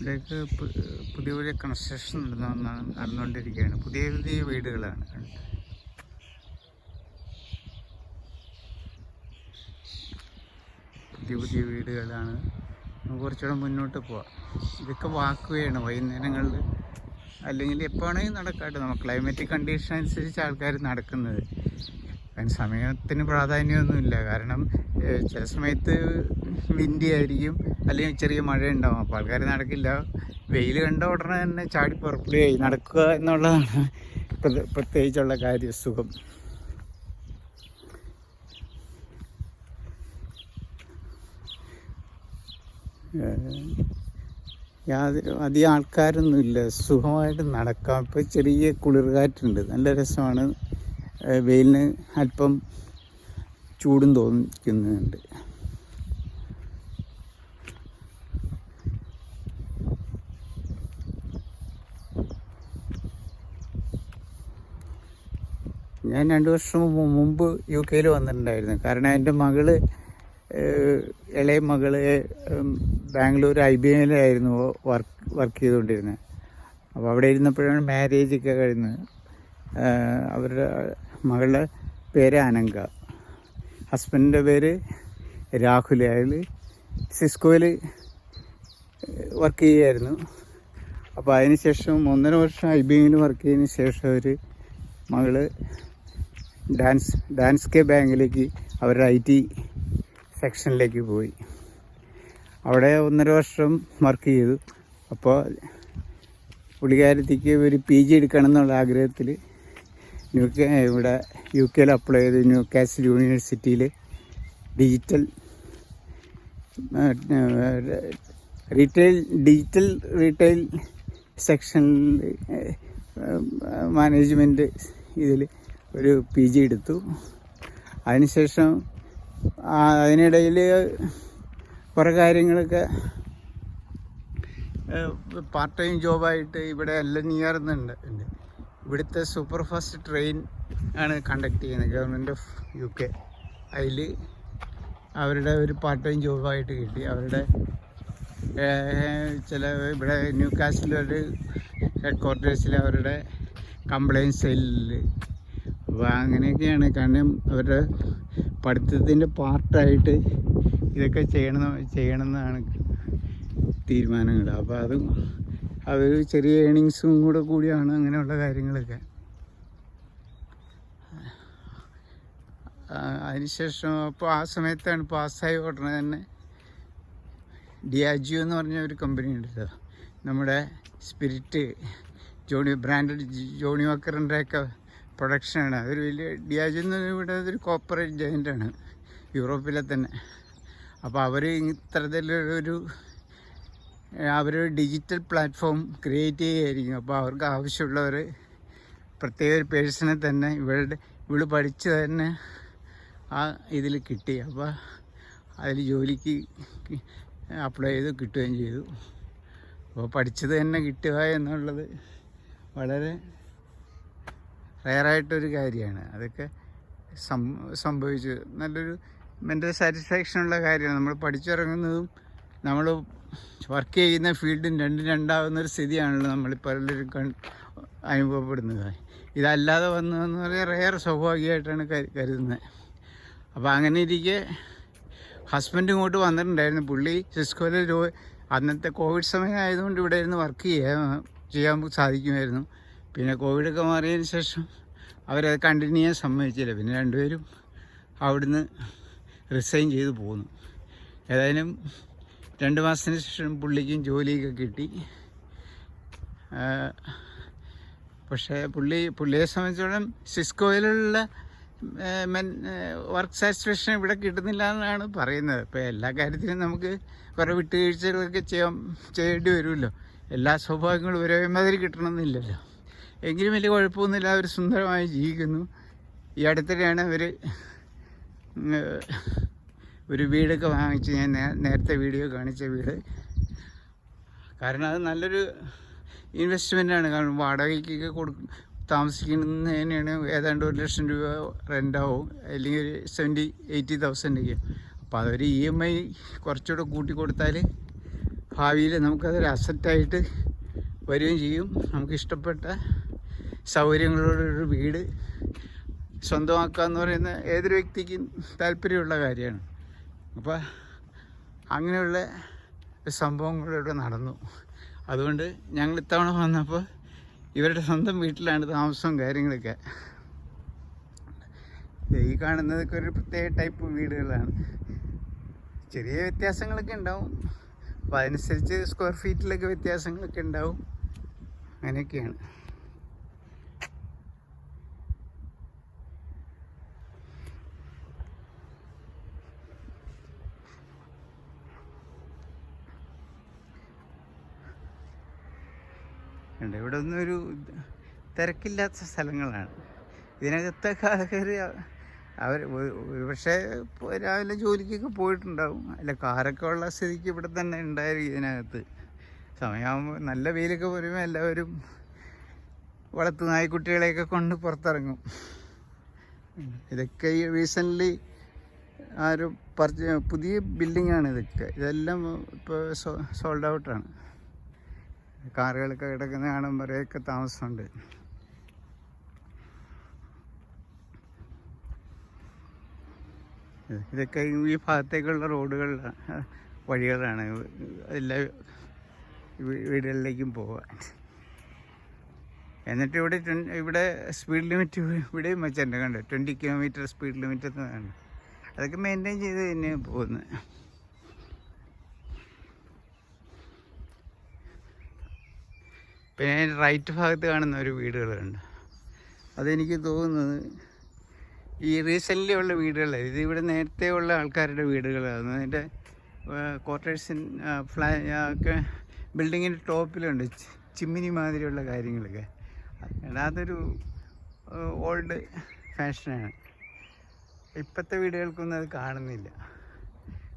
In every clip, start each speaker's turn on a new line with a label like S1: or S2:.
S1: ഇവിടേക്ക് പുതിയ പുതിയ കൺസ്ട്രക്ഷൻ നടന്നുകൊണ്ടിരിക്കുകയാണ്. പുതിയ പുതിയ വീടുകളാണ്. പുതിയ പുതിയ വീടുകളാണ്. നമുക്ക് കുറച്ചുകൂടെ മുന്നോട്ട് പോവാം. ഇതൊക്കെ വാക്കുകയാണ് വൈകുന്നേരങ്ങളിൽ, അല്ലെങ്കിൽ എപ്പോൾ വേണമെങ്കിൽ നടക്കാട്ട്. നമുക്ക് ക്ലൈമറ്റിക് കണ്ടീഷൻ അനുസരിച്ച് ആൾക്കാർ നടക്കുന്നത്. അതിന് സമയത്തിന് പ്രാധാന്യമൊന്നുമില്ല. കാരണം ചില സമയത്ത് വിൻഡി ആയിരിക്കും, അല്ലെങ്കിൽ ചെറിയ മഴ ഉണ്ടാവും. അപ്പോൾ ആൾക്കാർ നടക്കില്ല. വെയിൽ കണ്ട ഉടനെ തന്നെ ചാടി പുറപ്പെടുകയായി നടക്കുക എന്നുള്ളതാണ് പ്രത്യേകിച്ചുള്ള കാര്യം. സുഖം. അധികം ആൾക്കാരൊന്നുമില്ല, സുഖമായിട്ട് നടക്കാം. ഇപ്പോൾ ചെറിയ കുളിർകാറ്റുണ്ട്, നല്ല രസമാണ്. വെയിലിന് അല്പം ചൂടും തോന്നിക്കുന്നുണ്ട്. ഞാൻ 2 വർഷം മുമ്പ് UK വന്നിട്ടുണ്ടായിരുന്നു. കാരണം എൻ്റെ മകള്, ഇളയ മകള് ബാംഗ്ലൂർ IBMലായിരുന്നു വർക്ക് ചെയ്തുകൊണ്ടിരുന്നത്. അപ്പോൾ അവിടെ ഇരുന്നപ്പോഴാണ് മാരേജൊക്കെ കഴിഞ്ഞത്. അവരുടെ മകളുടെ പേര് അനങ്ക, ഹസ്ബൻഡിൻ്റെ പേര് രാഹുൽ. അയാൾ സിസ്കോയിൽ വർക്ക് ചെയ്യുമായിരുന്നു. അപ്പോൾ അതിന് ശേഷം 1.5 വർഷം IBMൽ വർക്ക് ചെയ്തതിന് ശേഷം അവർ മകള് ഡാൻസ്കെ ബാങ്കിലേക്ക് അവരുടെ IT സെക്ഷനിലേക്ക് പോയി. അവിടെ 1.5 വർഷം വർക്ക് ചെയ്തു. അപ്പോൾ പുള്ളിക്കാരത്തിക്ക് ഒരു PG എടുക്കണം എന്നുള്ള ആഗ്രഹത്തിൽ ഇവിടെ UK അപ്ലൈ ചെയ്ത് ന്യൂകാസിൽ യൂണിവേഴ്സിറ്റിയിൽ ഡിജിറ്റൽ റീറ്റെയിൽ സെക്ഷനിൽ മാനേജ്മെൻറ്റ് ഇതിൽ ഒരു PG എടുത്തു. അതിനുശേഷം അതിനിടയിൽ കുറേ കാര്യങ്ങളൊക്കെ പാർട്ട് ടൈം ജോബായിട്ട് ഇവിടെ എല്ലാം നിയർന്നുണ്ട്. ഇവിടുത്തെ സൂപ്പർ ഫാസ്റ്റ് ട്രെയിൻ ആണ് കണ്ടക്ട് ചെയ്യുന്നത്, ഗവൺമെൻറ് ഓഫ് UK. അതിൽ അവരുടെ ഒരു പാർട്ട് ടൈം ജോബായിട്ട് കിട്ടി. അവരുടെ ചില ഇവിടെ ന്യൂകാസിലൊരു ഹെഡ് ക്വാർട്ടേഴ്സിൽ അവരുടെ കംപ്ലയിൻറ്റ് സെല്ലിൽ. അപ്പോൾ അങ്ങനെയൊക്കെയാണ്. കാരണം അവരുടെ പഠിത്തത്തിൻ്റെ പാർട്ടായിട്ട് ഇതൊക്കെ ചെയ്യണമെന്നാണ് തീരുമാനങ്ങൾ. അപ്പോൾ അത് ചെറിയ ഏണിങ്സും കൂടിയാണ് അങ്ങനെയുള്ള കാര്യങ്ങളൊക്കെ. അതിനുശേഷം അപ്പോൾ ആ സമയത്താണ് പാസ്സായി ഉടനെ തന്നെ ഡിയാജിയോ എന്ന് പറഞ്ഞ ഒരു കമ്പനി ഉണ്ടല്ലോ, നമ്മുടെ സ്പിരിറ്റ് ബ്രാൻഡഡ് ജോണി വാക്കറിൻ്റെയൊക്കെ പ്രൊഡക്ഷനാണ്. അതൊരു വലിയ ഡിയാജിയോ ഇവിടെ ഒരു കോർപ്പറേറ്റ് ജയൻ്റാണ് യൂറോപ്പിലെ തന്നെ. അപ്പോൾ അവർ ഇത്തരത്തിലൊരു അവരൊരു ഡിജിറ്റൽ പ്ലാറ്റ്ഫോം ക്രിയേറ്റ് ചെയ്യുകയായിരിക്കും. അപ്പോൾ അവർക്ക് ആവശ്യമുള്ളവർ പ്രത്യേക ഒരു പേഴ്സണെ തന്നെ ഇവള് പഠിച്ച് തന്നെ ആ ഇതിൽ കിട്ടി. അപ്പോൾ അതിൽ ജോലിക്ക് അപ്ലൈ ചെയ്ത് കിട്ടുകയും ചെയ്തു. അപ്പോൾ പഠിച്ചത് തന്നെ കിട്ടുക എന്നുള്ളത് വളരെ റെയറായിട്ടൊരു കാര്യമാണ്. അതൊക്കെ സംഭവിച്ചു. നല്ലൊരു മെൻ്റൽ സാറ്റിസ്ഫാക്ഷനുള്ള കാര്യമാണ്. നമ്മൾ പഠിച്ചിറങ്ങുന്നതും നമ്മൾ വർക്ക് ചെയ്യുന്ന ഫീൽഡും രണ്ടാവുന്നൊരു സ്ഥിതിയാണല്ലോ നമ്മളിപ്പോൾ എല്ലാവരും അനുഭവപ്പെടുന്നത്. ഇതല്ലാതെ വന്നതെന്ന് പറയാൻ റെയർ സൗഭാഗ്യമായിട്ടാണ് കരുതുന്നത്. അപ്പോൾ അങ്ങനെ ഇരിക്കെ ഹസ്ബൻഡ് ഇങ്ങോട്ട് വന്നിട്ടുണ്ടായിരുന്നു. പുള്ളി സിസ്കോയിൽ അന്നത്തെ കോവിഡ് സമയം ആയതുകൊണ്ട് ഇവിടെ ഇരുന്ന് വർക്ക് ചെയ്യാൻ സാധിക്കുമായിരുന്നു. പിന്നെ കോവിഡൊക്കെ മാറിയതിന് ശേഷം അവരത് കണ്ടിന്യൂ ചെയ്യാൻ സമ്മതിച്ചില്ല. പിന്നെ രണ്ടുപേരും അവിടുന്ന് റിസൈൻ ചെയ്ത് പോന്നു. ഏതായാലും 2 മാസത്തിന് ശേഷം പുള്ളിക്കും ജോലിയൊക്കെ കിട്ടി. പക്ഷേ പുള്ളിയെ സംബന്ധിച്ചിടത്തോളം സിസ്കോയിലുള്ള വർക്ക് സാറ്റിസ്ഫാക്ഷൻ ഇവിടെ കിട്ടുന്നില്ല എന്നാണ് പറയുന്നത്. ഇപ്പോൾ എല്ലാ കാര്യത്തിനും നമുക്ക് കുറേ വിട്ടുവീഴ്ചകളൊക്കെ ചെയ്യേണ്ടി വരുമല്ലോ. എല്ലാ സൗഭാഗ്യങ്ങളും ഒരേ മാതിരി കിട്ടണമെന്നില്ലല്ലോ. എങ്കിലും വലിയ കുഴപ്പമൊന്നുമില്ല. അവർ സുന്ദരമായി ജീവിക്കുന്നു. ഈ അടുത്തിടെയാണ് അവർ ഒരു വീടൊക്കെ വാങ്ങിച്ച്, ഞാൻ നേരത്തെ വീഡിയോ കാണിച്ച വീട്. കാരണം അത് നല്ലൊരു ഇൻവെസ്റ്റ്മെൻറ്റാണ്. കാരണം വാടകയ്ക്കൊക്കെ താമസിക്കുന്നതിനാണ് ഏതാണ്ട് 1 ലക്ഷം രൂപ റെൻ്റാവും, അല്ലെങ്കിൽ ഒരു 70-80,000 ഒക്കെ. അപ്പോൾ അതൊരു EMI കുറച്ചുകൂടെ കൂട്ടി കൊടുത്താൽ ഭാവിയിൽ നമുക്കതൊരു അസറ്റായിട്ട് വരികയും ചെയ്യും. നമുക്കിഷ്ടപ്പെട്ട സൗകര്യങ്ങളോടൊരു വീട് സ്വന്തമാക്കുക എന്ന് പറയുന്ന ഏതൊരു വ്യക്തിക്കും താല്പര്യമുള്ള കാര്യമാണ്. അപ്പോൾ അങ്ങനെയുള്ള സംഭവങ്ങളിവിടെ നടന്നു. അതുകൊണ്ട് ഞങ്ങൾ ഇത്തവണ വന്നപ്പോൾ ഇവരുടെ സ്വന്തം വീട്ടിലാണ് താമസവും കാര്യങ്ങളൊക്കെ. ഈ കാണുന്നതൊക്കെ ഒരു പ്രത്യേക ടൈപ്പ് വീടുകളാണ്. ചെറിയ വ്യത്യാസങ്ങളൊക്കെ ഉണ്ടാവും. അപ്പോൾ അതനുസരിച്ച് സ്ക്വയർ ഫീറ്റിലൊക്കെ വ്യത്യാസങ്ങളൊക്കെ ഉണ്ടാവും. അങ്ങനെയൊക്കെയാണ്. ഇവിടെ ഒന്നും ഒരു തിരക്കില്ലാത്ത സ്ഥലങ്ങളാണ്. ഇതിനകത്തൊക്കെ ആൾക്കാർ അവർ പക്ഷേ രാവിലെ ജോലിക്കൊക്കെ പോയിട്ടുണ്ടാവും. അല്ല, കാറൊക്കെ ഉള്ള സ്ഥിതിക്ക് ഇവിടെ തന്നെ ഉണ്ടായിരിക്കും. ഇതിനകത്ത് സമയമാകുമ്പോൾ നല്ല വെയിലൊക്കെ വരുമ്പോൾ എല്ലാവരും വളർത്തു നായ്ക്കുട്ടികളെയൊക്കെ കൊണ്ട് പുറത്തിറങ്ങും. ഇതൊക്കെ ഈ റീസെൻ്റ്ലി പുതിയ ബിൽഡിങ്ങാണ് ഇതൊക്കെ. ഇതെല്ലാം ഇപ്പോൾ സോൾഡ് ഔട്ടാണ്. കാറുകളൊക്കെ കിടക്കുന്ന കാണുമ്പോഴൊക്കെ താമസമുണ്ട്. ഇതൊക്കെ ഈ ഭാഗത്തേക്കുള്ള വഴികളാണ് എല്ലാ വീടുകളിലേക്കും പോകാൻ. എന്നിട്ട് ഇവിടെ സ്പീഡ് ലിമിറ്റ് ഇവിടെയും വെച്ചിട്ടുണ്ട്, കണ്ടോ, 20 കിലോമീറ്റർ സ്പീഡ് ലിമിറ്റ് എന്നാണ്. അതൊക്കെ മെയിൻറ്റെയിൻ ചെയ്ത് തന്നെയാണ് പോകുന്നത്. പിന്നെ റൈറ്റ് ഭാഗത്ത് കാണുന്ന ഒരു വീടുകളുണ്ട്. അതെനിക്ക് തോന്നുന്നത് ഈ റീസെൻ്റ്ലി ഉള്ള വീടുകളാണ്. ഇത് ഇവിടെ നേരത്തെ ഉള്ള ആൾക്കാരുടെ വീടുകളാണ്. അതിൻ്റെ ക്വാർട്ടേഴ്സിൻ ഒക്കെ ബിൽഡിങ്ങിൻ്റെ ടോപ്പിലുണ്ട് ചിമ്മിനി മാതിരിയുള്ള കാര്യങ്ങളൊക്കെ. അതൊരു ഓൾഡ് ഫാഷനാണ്. ഇപ്പോഴത്തെ വീടുകൾക്കൊന്നും അത് കാണുന്നില്ല.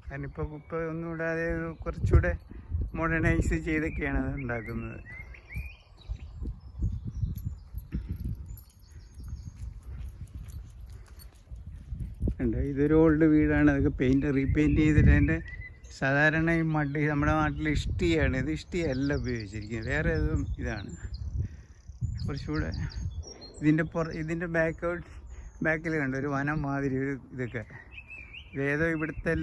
S1: കാരണം ഇപ്പോൾ ഒന്നും കൂടാതെ കുറച്ചുകൂടെ മോഡേണൈസ് ചെയ്തൊക്കെയാണ് അത് ഉണ്ടാക്കുന്നത്. ഉണ്ട്, ഇതൊരു ഓൾഡ് വീടാണ്. അതൊക്കെ റീപെയിൻറ്റ് ചെയ്തിട്ട് അതിൻ്റെ സാധാരണ ഈ മഡ് നമ്മുടെ നാട്ടിൽ ഇഷ്ടിയാണ്. ഇത് ഇഷ്ടിയല്ല ഉപയോഗിച്ചിരിക്കുന്നത്, വേറെ ഏതും ഇതാണ്. കുറച്ചുകൂടെ ഇതിൻ്റെ ബാക്കിൽ കണ്ടു ഒരു വനം മാതിരി ഇതൊക്കെ. ഇതേതോ ഇവിടുത്തെ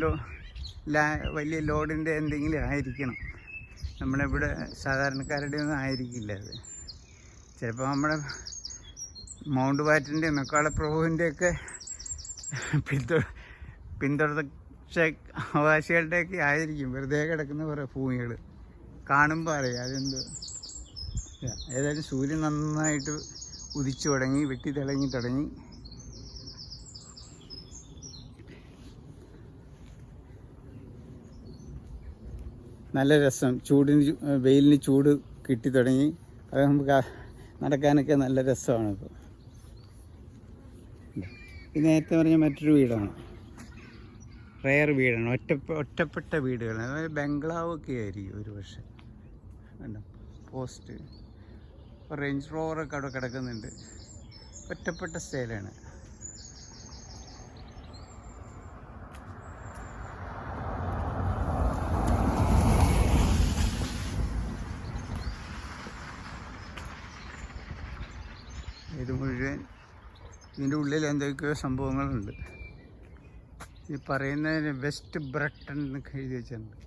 S1: വലിയ ലോഡിൻ്റെ എന്തെങ്കിലും ആയിരിക്കണം. നമ്മളിവിടെ സാധാരണക്കാരുടെ ഒന്നും ആയിരിക്കില്ല അത്. ചിലപ്പോൾ നമ്മുടെ മൗണ്ട് ബാറ്റൻ്റെ മെക്കാളപ്രഭുവിൻ്റെയൊക്കെ പിന്തുടർച്ച അവകാശികളുടെയൊക്കെ ആയിരിക്കും. വെറുതെ കിടക്കുന്ന കുറേ ഭൂമികൾ കാണുമ്പോൾ അറിയാം അതെന്തോ. ഏതായാലും സൂര്യൻ നന്നായിട്ട് ഉദിച്ചു തുടങ്ങി, വെട്ടി തുടങ്ങി. നല്ല രസം. വെയിലിന് ചൂട് കിട്ടി തുടങ്ങി. അത് നമുക്ക് നടക്കാനൊക്കെ നല്ല രസമാണ്. ഇപ്പോൾ ഇത് നേരത്തെ പറഞ്ഞ മറ്റൊരു വീടാണ്, റെയർ വീടാണ്. ഒറ്റപ്പെട്ട വീടുകളാണ്. അതായത് ബംഗ്ലാവൊക്കെ ആയിരിക്കും ഒരു പക്ഷേ. കണ്ടോ, പോസ്റ്റ് റേഞ്ച് റോവറൊക്കെ അവിടെ കിടക്കുന്നുണ്ട്. ഒറ്റപ്പെട്ട സ്റ്റൈലാണ്. ഇത് മുഴുവൻ ഇതിൻ്റെ ഉള്ളിൽ എന്തൊക്കെയോ സംഭവങ്ങളുണ്ട്. ഈ പറയുന്നതിന് വെസ്റ്റ് ബ്രട്ടൺ എന്നൊക്കെ എഴുതി വെച്ചിട്ടുണ്ട്.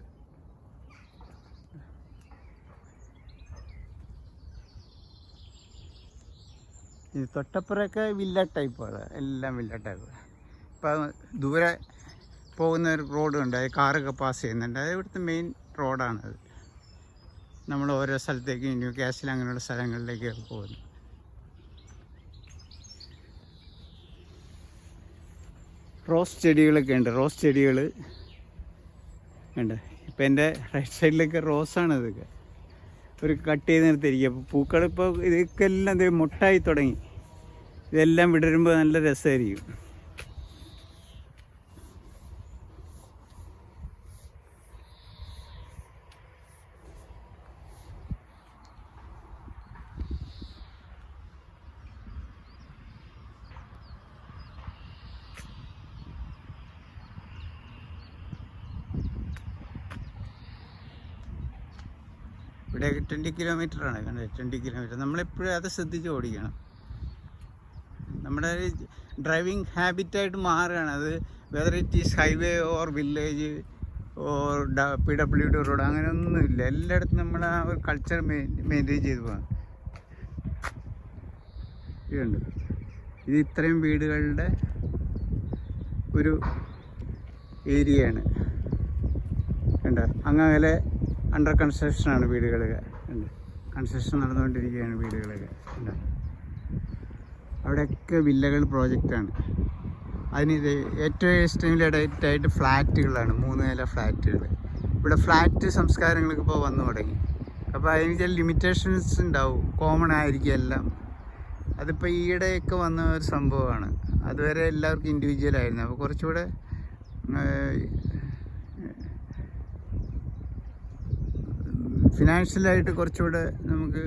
S1: ഇത് തൊട്ടപ്പുറമൊക്കെ വില്ല ടൈപ്പാണ്, എല്ലാം വില്ല ടൈപ്പ്. ഇപ്പം ദൂരെ പോകുന്ന ഒരു റോഡുണ്ട്, അത് കാറൊക്കെ പാസ് ചെയ്യുന്നുണ്ട്. അത് ഇവിടുത്തെ മെയിൻ റോഡാണത്. നമ്മൾ ഓരോ സ്ഥലത്തേക്ക് ന്യൂ കാസിൽ അങ്ങനെയുള്ള സ്ഥലങ്ങളിലേക്കൊക്കെ പോകുന്നു. റോസ് ചെടികളൊക്കെ ഉണ്ട്. റോസ് ചെടികൾ ഉണ്ട്. ഇപ്പം എൻ്റെ റൈറ്റ് സൈഡിലൊക്കെ റോസാണ്. ഇതൊക്കെ ഒരു കട്ട് ചെയ്ത് നിർത്തിയിരിക്കുക. അപ്പോൾ പൂക്കളിപ്പോൾ ഇതൊക്കെ എല്ലാം മുട്ടായി തുടങ്ങി. ഇതെല്ലാം വിടരുമ്പോൾ നല്ല രസമായിരിക്കും. ഇവിടെ 20 കിലോമീറ്ററാണ് കണ്ടത്, 20 കിലോമീറ്റർ. നമ്മളെപ്പോഴും അത് ശ്രദ്ധിച്ച് ഓടിക്കണം. നമ്മുടെ ഡ്രൈവിംഗ് ഹാബിറ്റായിട്ട് മാറുകയാണ് അത്. Whether it is highway or village or PWD road, അങ്ങനെയൊന്നുമില്ല. എല്ലായിടത്തും നമ്മൾ ആ ഒരു കൾച്ചർ മെയിൻറ്റെയിൻ ചെയ്ത് പോകാം. ഇതുണ്ട്, ഇത് ഇത്രയും വീടുകളുടെ ഒരു ഏരിയയാണ് കണ്ടോ. അങ്ങനെ അണ്ടർ കൺസ്ട്രക്ഷനാണ് വീടുകളൊക്കെ. ഉണ്ട്, കൺസ്ട്രക്ഷൻ നടന്നുകൊണ്ടിരിക്കുകയാണ് വീടുകളൊക്കെ. ഉണ്ട്, അവിടെയൊക്കെ വില്ലകൾ പ്രോജക്റ്റാണ്. അതിന് ഏറ്റവും എക്സ്ട്രീമിലായിട്ട് ഫ്ലാറ്റുകളാണ്, 3 നില ഫ്ലാറ്റുകൾ. ഇവിടെ ഫ്ലാറ്റ് സംസ്കാരങ്ങൾക്ക് ഇപ്പോൾ വന്നു തുടങ്ങി. അപ്പോൾ അതിന് ചില ലിമിറ്റേഷൻസ് ഉണ്ടാവും, കോമൺ ആയിരിക്കും എല്ലാം. അതിപ്പോൾ ഈയിടെയൊക്കെ വന്ന ഒരു സംഭവമാണ്. അതുവരെ എല്ലാവർക്കും ഇൻഡിവിജ്വലായിരുന്നു. അപ്പോൾ കുറച്ചുകൂടെ ഫിനാൻഷ്യലായിട്ട് കുറച്ചുകൂടെ നമുക്ക്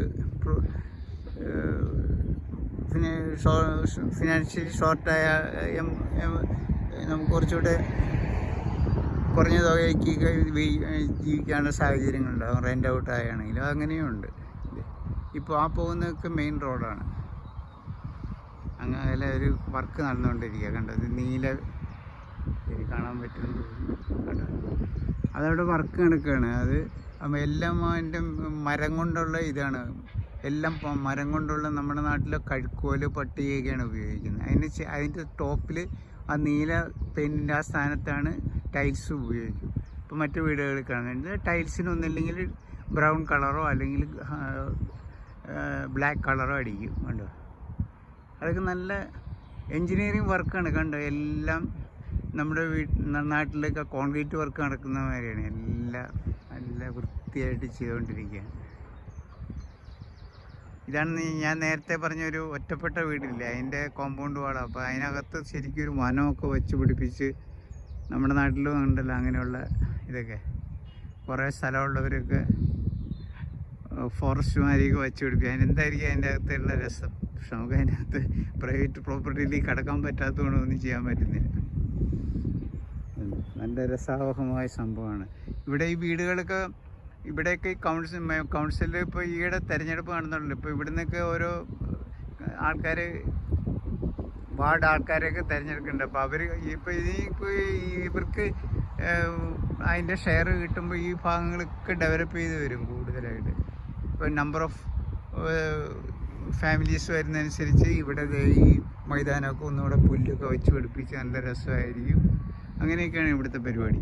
S1: ഫിനാൻഷ്യലി ഷോർട്ടായ നമുക്ക് കുറച്ചുകൂടെ കുറഞ്ഞ തുകയ്ക്ക് ജീവിക്കാനുള്ള സാഹചര്യങ്ങളുണ്ടാകും. റെൻ്റ് ഔട്ട് ആയാണെങ്കിലും അങ്ങനെയുണ്ട്. ഇപ്പോൾ ആ പോകുന്നതൊക്കെ മെയിൻ റോഡാണ്. അങ്ങനെ ഒരു വർക്ക് നടന്നുകൊണ്ടിരിക്കുക. കണ്ടത് നീല കാണാൻ പറ്റുന്നു. കണ്ടോ, അതവിടെ വർക്ക് നടക്കുകയാണ്. അത് എല്ലാം അതിൻ്റെ മരം കൊണ്ടുള്ള ഇതാണ്. എല്ലാം മരം കൊണ്ടുള്ള, നമ്മുടെ നാട്ടിലെ കഴുക്കോല് പട്ടികയൊക്കെയാണ് ഉപയോഗിക്കുന്നത്. അതിൻ്റെ ടോപ്പിൽ ആ നീല പെയിൻറ്റിൻ്റെ ആ സ്ഥാനത്താണ് ടൈൽസ് ഉപയോഗിക്കും. ഇപ്പോൾ മറ്റു വീടുകളിൽ കാണുന്നത് ടൈൽസിനൊന്നില്ലെങ്കിൽ ബ്രൗൺ കളറോ അല്ലെങ്കിൽ ബ്ലാക്ക് കളറോ അടിക്കും. കണ്ടോ, അതൊക്കെ നല്ല എൻജിനീയറിങ് വർക്കാണ്. കണ്ടോ, എല്ലാം നമ്മുടെ നാട്ടിലൊക്കെ കോൺക്രീറ്റ് വർക്ക് നടക്കുന്ന മാതിരിയാണ്. എല്ലാം നല്ല വൃത്തിയായിട്ട് ചെയ്തുകൊണ്ടിരിക്കുകയാണ്. ഇതാണ് ഞാൻ നേരത്തെ പറഞ്ഞൊരു ഒറ്റപ്പെട്ട വീടില്ല, അതിൻ്റെ കോമ്പൗണ്ട് വാളാണ്. അപ്പോൾ അതിനകത്ത് ശരിക്കും ഒരു വനമൊക്കെ വെച്ച് പിടിപ്പിച്ച്, നമ്മുടെ നാട്ടിലും ഉണ്ടല്ലോ അങ്ങനെയുള്ള ഇതൊക്കെ. കുറേ സ്ഥലമുള്ളവരൊക്കെ ഫോറസ്റ്റുമാരെയൊക്കെ വെച്ച് പിടിപ്പിക്കുക. അതിനെന്തായിരിക്കും അതിൻ്റെ അകത്തുള്ള രസം. പക്ഷെ നമുക്ക് അതിൻ്റെ അകത്ത് പ്രൈവറ്റ് പ്രോപ്പർട്ടിയിലേക്ക് കടക്കാൻ പറ്റാത്തതുകൊണ്ട് ഒന്നും ചെയ്യാൻ പറ്റുന്നില്ല. നല്ല രസാവഹമായ സംഭവമാണ്. ഇവിടെ ഈ വീടുകളൊക്കെ, ഇവിടെയൊക്കെ കൗൺസിലിൽ ഇപ്പോൾ ഈയിടെ തിരഞ്ഞെടുപ്പ് നടന്നുള്ളൂ. ഇപ്പോൾ ഇവിടെ നിന്നൊക്കെ ഓരോ ആൾക്കാർ, വാർഡ് ആൾക്കാരെയൊക്കെ തിരഞ്ഞെടുക്കുന്നുണ്ട്. അപ്പോൾ അവർ ഇപ്പോൾ ഇവർക്ക് അതിൻ്റെ ഷെയർ കിട്ടുമ്പോൾ ഈ ഭാഗങ്ങളൊക്കെ ഡെവലപ്പ് ചെയ്ത് വരും കൂടുതലായിട്ട്. ഇപ്പോൾ നമ്പർ ഓഫ് ഫാമിലീസ് വരുന്നതനുസരിച്ച് ഇവിടെ ഈ മൈതാനമൊക്കെ ഒന്നുകൂടെ പുല്ലൊക്കെ വെച്ച് പിടിപ്പിച്ച് നല്ല രസമായിരിക്കും. അങ്ങനെയൊക്കെയാണ് ഇവിടുത്തെ പരിപാടി.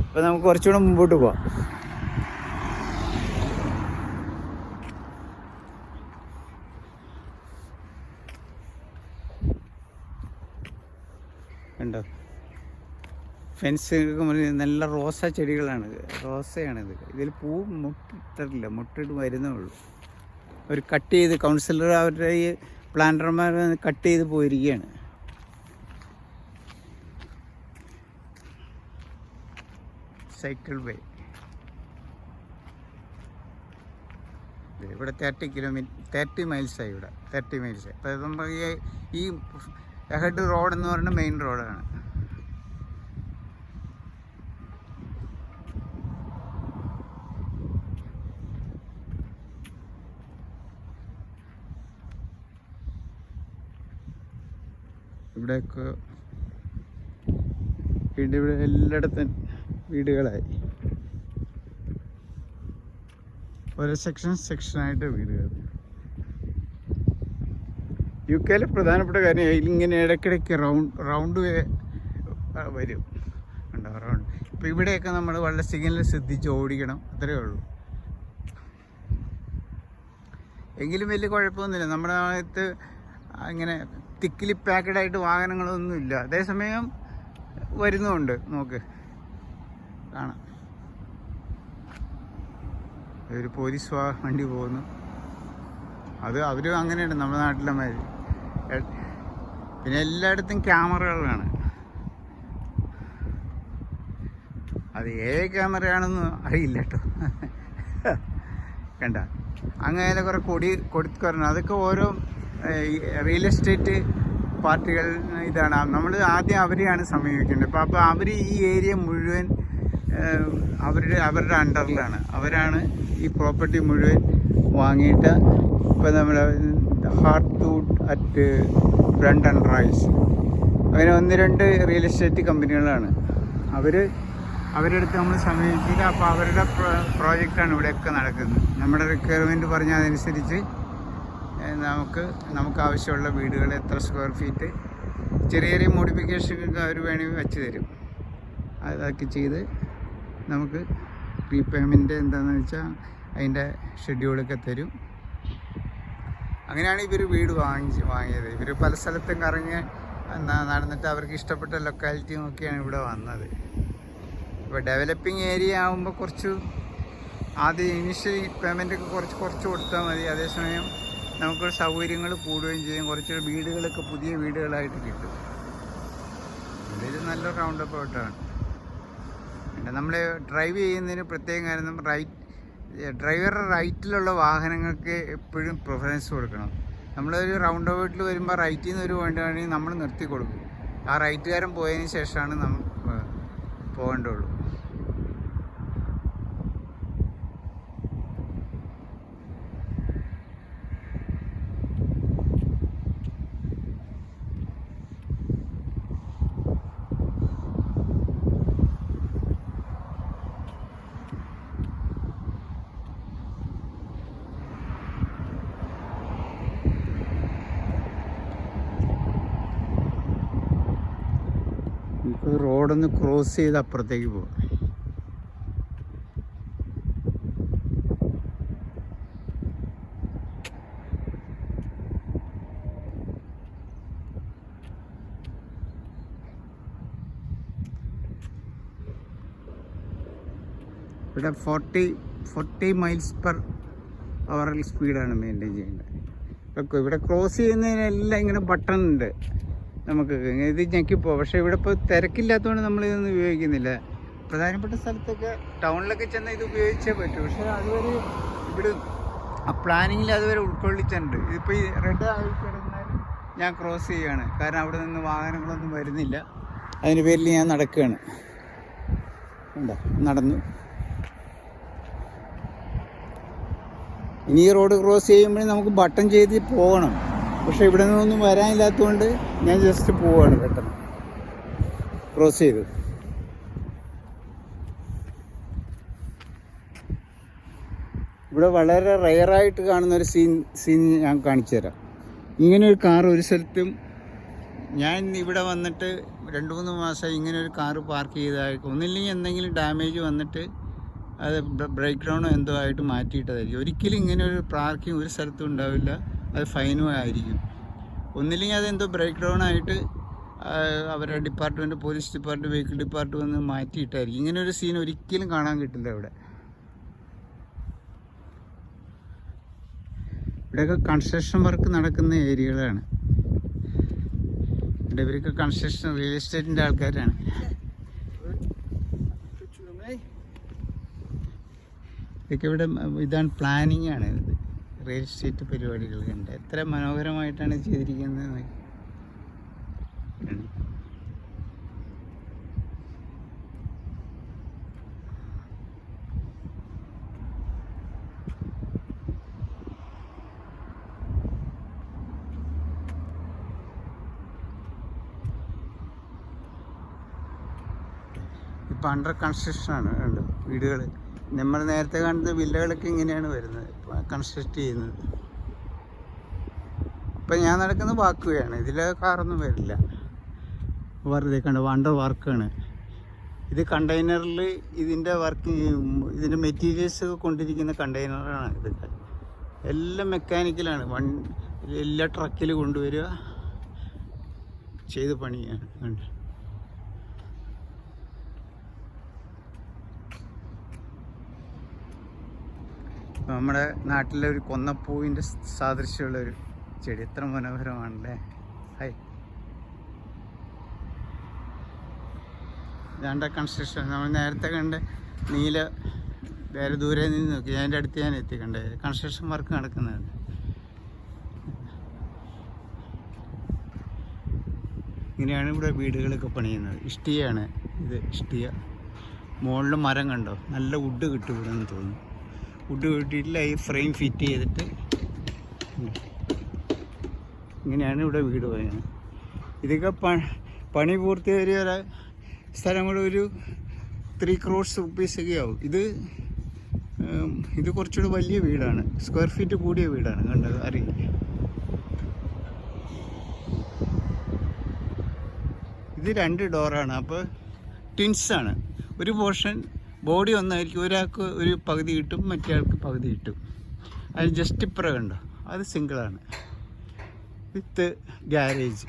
S1: അപ്പോൾ നമുക്ക് കുറച്ചുകൂടെ മുമ്പോട്ട് പോവാം. കണ്ടോ, ഫെൻസ് നല്ല റോസ ചെടികളാണ്. റോസയാണിത്. ഇതിൽ പൂ മുട്ടിട്ടില്ല, മുട്ടിട്ട് വരുന്നേ ഉള്ളൂ. അവർ കട്ട് ചെയ്ത്, കൗൺസിലർ അവരുടെ ഈ പ്ലാന്റർമാർ കട്ട് ചെയ്ത് പോയിരിക്കുകയാണ്. സൈക്കിൾ വേ ഇവിടെ 30 മൈൽസായി. ഇവിടെ 30 മൈൽസ്. അപ്പോൾ നമ്മൾ ഈ ഹെഡ് റോഡ് എന്ന് പറയുന്നത് മെയിൻ റോഡാണ്. ഇവിടെയൊക്കെ ഇവിടെ എല്ലായിടത്തും വീടുകളായി. ഓരോ സെക്ഷനായിട്ട് വീടുകൾ. UK പ്രധാനപ്പെട്ട കാര്യം ഇങ്ങനെ ഇടയ്ക്കിടയ്ക്ക് റൗണ്ട് വരും. ഉണ്ടോ റൗണ്ട്. ഇപ്പോൾ ഇവിടെയൊക്കെ നമ്മൾ വളരെ സിഗ്നൽ ശ്രദ്ധിച്ച് ഓടിക്കണം, അത്രയേ ഉള്ളൂ. എങ്കിലും വലിയ കുഴപ്പമൊന്നുമില്ല. നമ്മുടെ ഭാഗത്ത് ഇങ്ങനെ തിക്കിലി പാക്കഡായിട്ട് വാഹനങ്ങളൊന്നുമില്ല. അതേസമയം വരുന്നുമുണ്ട്, നോക്ക് കാണാം. ഒരു പോലീസ് വണ്ടി പോകുന്നു. അത് അവരും അങ്ങനെയുണ്ട് നമ്മുടെ നാട്ടിലെ മാതിരി. പിന്നെ എല്ലായിടത്തും ക്യാമറകളാണ്. അത് ക്യാമറയാണെന്ന് അറിയില്ല കേട്ടോ. കണ്ട അങ്ങനെ കുറേ കൊടുക്കണം. അതൊക്കെ ഓരോ റിയൽ എസ്റ്റേറ്റ് പാർട്ടികൾ ഇതാണ്. നമ്മൾ ആദ്യം അവരെയാണ് സമീപിക്കേണ്ടത്. അപ്പോൾ അവർ ഈ ഏരിയ മുഴുവൻ അവരുടെ അണ്ടറിലാണ്. അവരാണ് ഈ പ്രോപ്പർട്ടി മുഴുവൻ വാങ്ങിയിട്ട് ഇപ്പോൾ നമ്മുടെ ഹാർട്ട്വുഡ് അറ്റ് ബ്രണ്ടൻ റൈസ് അങ്ങനെ 1-2 റിയൽ എസ്റ്റേറ്റ് കമ്പനികളാണ്. അവരുടെ അടുത്ത് നമ്മൾ സമീപിച്ചിട്ട് അപ്പോൾ അവരുടെ പ്രോജക്റ്റാണ് ഇവിടെയൊക്കെ നടക്കുന്നത്. നമ്മുടെ റിക്വയർമെൻറ്റ് പറഞ്ഞാൽ അതനുസരിച്ച് നമുക്ക് ആവശ്യമുള്ള വീടുകൾ എത്ര സ്ക്വയർ ഫീറ്റ് ചെറിയ ചെറിയ മോഡിഫിക്കേഷനൊക്കെ അവർ വേണമെങ്കിൽ വെച്ച് തരും. അതൊക്കെ ചെയ്ത് നമുക്ക് റീപേയ്മെൻറ്റ് എന്താണെന്ന് വെച്ചാൽ അതിൻ്റെ ഷെഡ്യൂളൊക്കെ തരും. അങ്ങനെയാണ് ഇവർ വീട് വാങ്ങിയത്. ഇവർ പല സ്ഥലത്തും കറങ്ങി നടന്നിട്ട് അവർക്ക് ഇഷ്ടപ്പെട്ട ലൊക്കാലിറ്റി നോക്കിയാണ് ഇവിടെ വന്നത്. ഇപ്പോൾ ഡെവലപ്പിംഗ് ഏരിയ ആകുമ്പോൾ കുറച്ച് ആദ്യം ഇനിഷ്യൽ പേയ്മെൻറ്റൊക്കെ കുറച്ച് കൊടുത്താൽ മതി. അതേസമയം നമുക്ക് സൗകര്യങ്ങൾ കൂടുകയും ചെയ്യും. കുറച്ച് വീടുകളൊക്കെ പുതിയ വീടുകളായിട്ട് കിട്ടും. ഇതൊരു നല്ല റൗണ്ട് അബൌട്ടാണ്. പിന്നെ നമ്മൾ ഡ്രൈവ് ചെയ്യുന്നതിന് പ്രത്യേകം കാര്യം ഡ്രൈവറുടെ റൈറ്റിലുള്ള വാഹനങ്ങൾക്ക് എപ്പോഴും പ്രിഫറൻസ് കൊടുക്കണം. നമ്മളൊരു റൗണ്ട് അബൌട്ടിൽ വരുമ്പോൾ റൈറ്റിൽ നിന്ന് ഒരു വേണ്ടിയാണെങ്കിൽ നമ്മൾ നിർത്തി കൊടുക്കും. ആ റൈറ്റുകാരൻ പോയതിന് ശേഷമാണ് നമ്മൾ പോകേണ്ടുള്ളൂ. റോഡൊന്ന് ക്രോസ് ചെയ്ത് അപ്പുറത്തേക്ക് പോകാം. ഇവിടെ 40 മൈൽസ്/അവർ സ്പീഡാണ് മെയിൻറ്റെയിൻ ചെയ്യേണ്ടത്. ഇവിടെ ക്രോസ് ചെയ്യുന്നതിനെല്ലാം ഇങ്ങനെ ബട്ടൺ ഉണ്ട്, നമുക്ക് ഇത് ഞെക്കിപ്പോവും. പക്ഷേ ഇവിടെ ഇപ്പോൾ തിരക്കില്ലാത്തതുകൊണ്ട് നമ്മളിതൊന്നും ഉപയോഗിക്കുന്നില്ല. പ്രധാനപ്പെട്ട സ്ഥലത്തൊക്കെ ടൗണിലൊക്കെ ചെന്നാൽ ഇത് ഉപയോഗിച്ചേ പറ്റൂ. പക്ഷേ അതുവരെ ഇവിടെ ആ പ്ലാനിങ്ങിൽ അതുവരെ ഉൾക്കൊള്ളിച്ചിട്ടുണ്ട്. ഇതിപ്പോൾ ഈ റെഡ് ആയി കിടന്നാൽ ഞാൻ ക്രോസ് ചെയ്യുകയാണ്, കാരണം അവിടെ നിന്ന് വാഹനങ്ങളൊന്നും വരുന്നില്ല. അതിന് പേരിൽ ഞാൻ നടക്കുകയാണ്. നടന്നു. ഇനി ഈ റോഡ് ക്രോസ് ചെയ്യുമ്പോൾ നമുക്ക് ബട്ടൺ ചെയ്ത് പോകണം. പക്ഷേ ഇവിടെ നിന്നൊന്നും വരാനില്ലാത്തതുകൊണ്ട് ഞാൻ ജസ്റ്റ് പോവുകയാണ്, പെട്ടെന്ന് ക്രോസ് ചെയ്ത്. ഇവിടെ വളരെ റെയറായിട്ട് കാണുന്നൊരു സീൻ ഞാൻ കാണിച്ചു തരാം. ഇങ്ങനൊരു കാർ ഒരു സ്ഥലത്തും ഞാൻ ഇവിടെ വന്നിട്ട് 2-3 മാസമായി ഇങ്ങനൊരു കാറ് പാർക്ക് ചെയ്തതായിരിക്കും. ഒന്നില്ലെങ്കിൽ എന്തെങ്കിലും ഡാമേജ് വന്നിട്ട് അത് ബ്രേക്ക് ഡൗണോ എന്തോ ആയിട്ട് മാറ്റിയിട്ടതായിരിക്കും. ഒരിക്കലും ഇങ്ങനെ ഒരു പാർക്കിംഗ് ഒരു സ്ഥലത്തും ഉണ്ടാവില്ല. അത് ഫൈനും ആയിരിക്കും. ഒന്നില്ലെങ്കിൽ അതെന്തോ ബ്രേക്ക് ഡൗൺ ആയിട്ട് അവരുടെ department, police department, vehicle department വന്ന് മാറ്റിയിട്ടായിരിക്കും. ഇങ്ങനെ ഒരു സീൻ ഒരിക്കലും കാണാൻ കിട്ടില്ല ഇവിടെ. ഇവിടെയൊക്കെ കൺസ്ട്രക്ഷൻ വർക്ക് നടക്കുന്ന ഏരിയകളാണ്. ഇവിടെ ഇവരൊക്കെ കൺസ്ട്രക്ഷൻ റിയൽ എസ്റ്റേറ്റിൻ്റെ ആൾക്കാരാണ്. ഇതൊക്കെ ഇവിടെ ഇതാണ് പ്ലാനിങ് ആണ്. ഇത് റിയൽ എസ്റ്റേറ്റ് പരിപാടികൾ കണ്ട് എത്ര മനോഹരമായിട്ടാണ് ചെയ്തിരിക്കുന്നത്. ഇപ്പം അണ്ടർ കൺസ്ട്രക്ഷനാണ് കണ്ടോ വീടുകൾ. നമ്മൾ നേരത്തെ കണ്ടത് വില്ലകളൊക്കെ ഇങ്ങനെയാണ് വരുന്നത്, കൺസ്ട്രക്ട് ചെയ്യുന്നത്. ഇപ്പം ഞാൻ നടക്കുന്ന വാക്കുകയാണ്, ഇതിൽ കാറൊന്നും വരില്ല. വെറുതെ കണ്ടോ അണ്ടർ വർക്കാണ്. ഇത് കണ്ടെയ്നറിൽ ഇതിൻ്റെ മെറ്റീരിയൽസ് കൊണ്ടിരിക്കുന്ന കണ്ടെയ്നറാണ്. ഇതൊക്കെ എല്ലാം മെക്കാനിക്കലാണ്. എല്ലാ ട്രക്കിൽ കൊണ്ടുവരിക, ചെയ്ത് പണിയാണ്. കണ്ടോ നമ്മുടെ നാട്ടിലെ ഒരു കൊന്നപ്പൂവിൻ്റെ സാദൃശ്യമുള്ളൊരു ചെടി, എത്ര മനോഹരമാണല്ലേ. ഹായ്, ഇതാണ്ട കൺസ്ട്രക്ഷൻ. നമ്മൾ നേരത്തെ കണ്ട് നീല വേറെ ദൂരെ നിന്ന് നോക്കി, അതിൻ്റെ അടുത്ത് ഞാൻ എത്തിക്കണ്ടേ കൺസ്ട്രക്ഷൻ വർക്ക് നടക്കുന്നുണ്ട്. ഇങ്ങനെയാണ് ഇവിടെ വീടുകളൊക്കെ പണിയുന്നത്. ഇഷ്ടികയാണ് ഇത്, ഇഷ്ടിക മുകളിൽ മരം കണ്ടോ, നല്ല വുഡ് കിട്ടും ഇവിടെ നിന്ന് തോന്നുന്നു. വുഡ് കിട്ടിയിട്ടില്ല, ഈ ഫ്രെയിം ഫിറ്റ് ചെയ്തിട്ട് ഇങ്ങനെയാണ് ഇവിടെ വീട് പോയത്. ഇതൊക്കെ പണി പൂർത്തിയേറിയ സ്ഥലം കൂടെ ഒരു 3 crores rupees ഒക്കെ ആവും. ഇത് കുറച്ചുകൂടെ വലിയ വീടാണ്, സ്ക്വയർ ഫീറ്റ് കൂടിയ വീടാണ്. കണ്ടത് അറിയില്ല. ഇത് 2 ഡോറാണ്. അപ്പോൾ ട്വിൻസാണ്. ഒരു പോർഷൻ ബോഡി ഒന്നായിരിക്കും, ഒരാൾക്ക് ഒരു പകുതി കിട്ടും, മറ്റേ ആൾക്ക് പകുതി കിട്ടും. അത് ജസ്റ്റ് ഇപ്പുറം കണ്ടോ, അത് സിംഗിളാണ് വിത്ത് ഗ്യാരേജ്.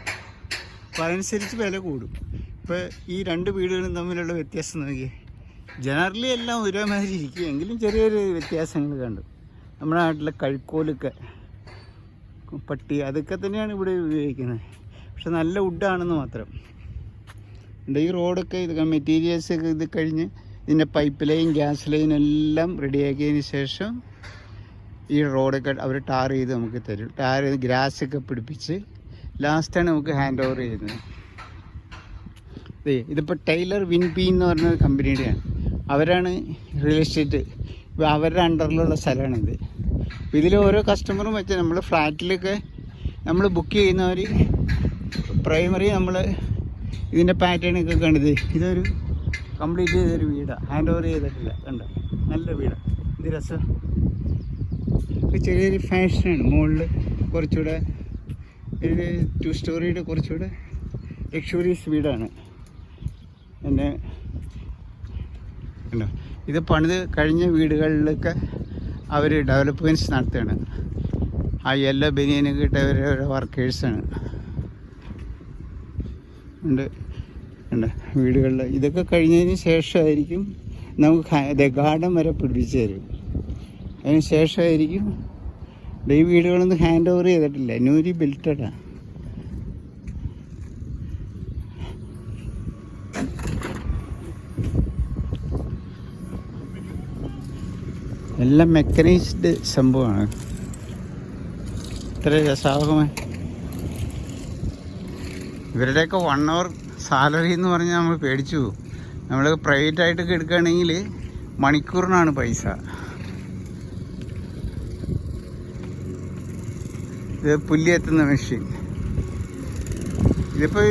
S1: അപ്പോൾ അതനുസരിച്ച് വില കൂടും. ഇപ്പോൾ ഈ 2 വീടുകളും തമ്മിലുള്ള വ്യത്യാസം നോക്കിയേ. ജനറലി എല്ലാം ഒരേമാതിരി ഇരിക്കും, എങ്കിലും ചെറിയൊരു വ്യത്യാസങ്ങൾ കണ്ടു. നമ്മുടെ നാട്ടിലെ കഴുക്കോലൊക്കെ, പട്ടി, അതൊക്കെ തന്നെയാണ് ഇവിടെ ഉപയോഗിക്കുന്നത്. പക്ഷെ നല്ല വുഡാണെന്ന് മാത്രം. ഈ റോഡൊക്കെ ഇത് മെറ്റീരിയൽസൊക്കെ ഇത് കഴിഞ്ഞ് ഇതിൻ്റെ പൈപ്പ് ലൈൻ, ഗ്യാസ് ലൈൻ എല്ലാം റെഡിയാക്കിയതിന് ശേഷം ഈ റോഡൊക്കെ അവർ ടാർ ചെയ്ത് നമുക്ക് തരും. ടാർ ചെയ്ത് ഗ്രാസൊക്കെ പിടിപ്പിച്ച് ലാസ്റ്റാണ് നമുക്ക് ഹാൻഡ് ഓവർ ചെയ്യുന്നത്. ഇതിപ്പോൾ ടൈലർ വിൻപി എന്ന് പറഞ്ഞ കമ്പനിയുടെയാണ്. അവരാണ് റിയൽ എസ്റ്റേറ്റ്, അവരുടെ അണ്ടറിലുള്ള സ്ഥലമാണിത്. അപ്പോൾ ഇതിൽ ഓരോ കസ്റ്റമറും വെച്ചാൽ നമ്മൾ ഫ്ലാറ്റിലൊക്കെ നമ്മൾ ബുക്ക് ചെയ്യുന്നവർ പ്രൈമറി നമ്മൾ ഇതിൻ്റെ പാറ്റേണൊക്കെ കണ്ടത്. ഇതൊരു കംപ്ലീറ്റ് ചെയ്തൊരു വീടാണ്, ഹാൻഡ് ഓവർ ചെയ്തിട്ടില്ല. കണ്ടോ, നല്ല വീടാണ്. ഇത് രസം. ചെറിയൊരു ഫാഷനാണ്. മുകളിൽ കുറച്ചുകൂടെ ഒരു 2 സ്റ്റോറിയുടെ കുറച്ചുകൂടെ ലക്ഷറീസ് വീടാണ്. പിന്നെ കണ്ടോ, ഇത് പണിത് കഴിഞ്ഞ വീടുകളിലൊക്കെ അവർ ഡെവലപ്മെൻറ്റ്സ് നടത്തുകയാണ്. ആ യെല്ലോ ബനിയനൊക്കെ ഇട്ടവരുടെ വർക്കേഴ്സാണ്. ഉണ്ട് വീടുകളിൽ. ഇതൊക്കെ കഴിഞ്ഞതിന് ശേഷമായിരിക്കും നമുക്ക് ഗാർഡൻ വരെ പിടിപ്പിച്ച് തരും. അതിന് ശേഷമായിരിക്കും. ഈ വീടുകളൊന്നും ഹാൻഡ് ഓവർ ചെയ്തിട്ടില്ല, ന്യൂലി ബിൽറ്റഡാണ്. എല്ലാം മെക്കനൈസ്ഡ് സംഭവമാണ്. ഇത്ര രസാവഹമായി. ഇവരുടെയൊക്കെ 1 hour സാലറി എന്ന് പറഞ്ഞാൽ നമ്മൾ പേടിച്ചു പോകും. നമ്മൾ പ്രൈവറ്റായിട്ടൊക്കെ എടുക്കുകയാണെങ്കിൽ മണിക്കൂറിനാണ് പൈസ. ഇത് പുല്ലിയെത്തുന്ന മെഷീൻ. ഇതിപ്പോൾ